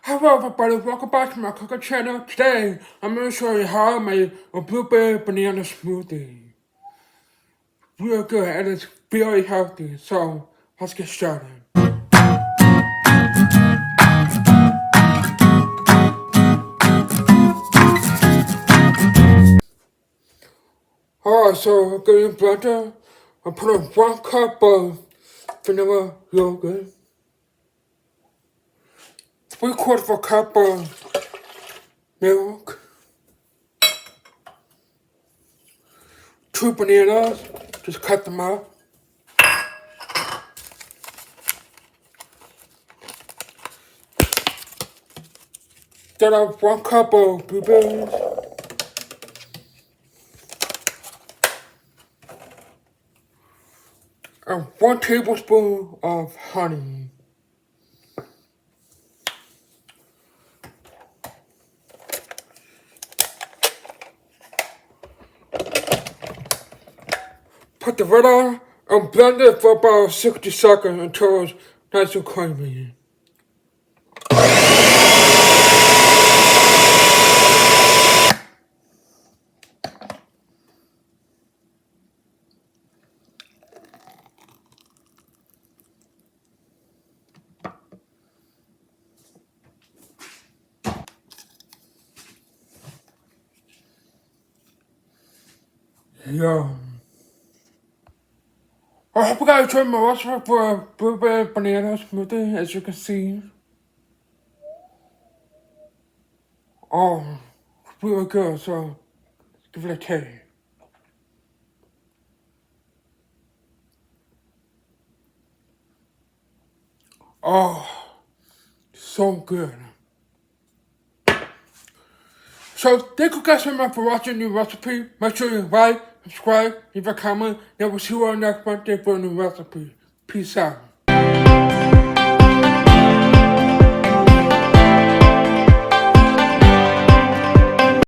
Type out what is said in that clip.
Hello everybody, welcome back to my cooking channel. Today, I'm going to show you how I made a blueberry banana smoothie. Real good and it's very healthy, so let's get started. Alright, so I'm getting a blender. I'm putting 1 cup of vanilla yogurt, 3/4 of a cup of milk, 2 bananas, just cut them up. Then I have 1 cup of blueberries, and 1 tablespoon of honey. Put the lid on and blend it for about 60 seconds until it's nice and creamy. Yum. I hope you guys enjoyed my recipe for a blueberry banana smoothie, as you can see. Oh, it's really good, so give it a taste. Oh, so good. So, thank you guys so much for watching the new recipe. Make sure you like, subscribe, leave a comment, and we'll see you on next Monday for a new recipe. Peace out.